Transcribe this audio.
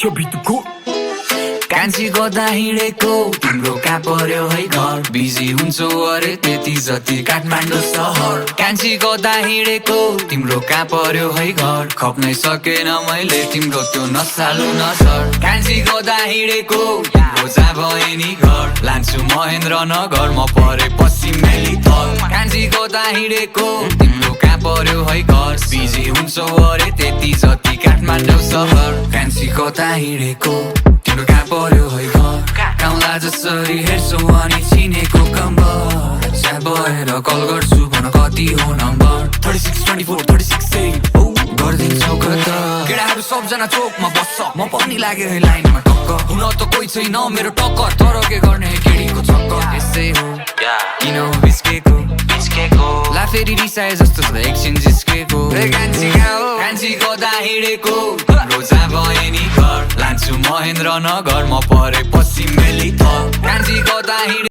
छ बितको कान्छी कता हिँडेको तिम्रो कहाँ पर्यो है घर बिजी हुन्छौ अरे त्यति जति काठमाडौँ सहर कान्छी कता हिँडेको तिम्रो कहाँ पर्यो है घर खप्नै सकेन मैले तिम्रो त्यो नसालु नसर कान्छी कता हिँडेको तिम्रो जहाँ भए नि घर लान्छु महेन्द्र नगर म परे पश्चिमेली थर कान्छी कता हिँडेको तिम्रो कहाँ पर्यो है घर बिजी हुन्छौ अरे त्यति जति काठमाडौँ सहर कान्छी कता हिँडेको तिम्रो कहाँ पर्यो है घर गाउँला जसरी हेर्छौ अनि चिनेको कम्बर त्यहाँ भएर कल गर्छु भन कति हो नम्बर 36 24 36 8 गरिदिन्छौ कता केटाहरू सबजना चोकमा बस्छ म पनि लागेँ है लाइनमा टक्क हुन त कोही छैन मेरो टक्कर तर के गर्ने केटीको चक्कर यसै हो किन बिस्केको ला फेरि रिसाए जस्तो छ एकछिन जिस्केको कान्छी कहाँ हो कान्छी कता हिँडेको तिम्रो जहाँ भए नि घर लान्छु महेन्द्र नगर म परे पश्चिमेली थर कान्छी कता हिँडे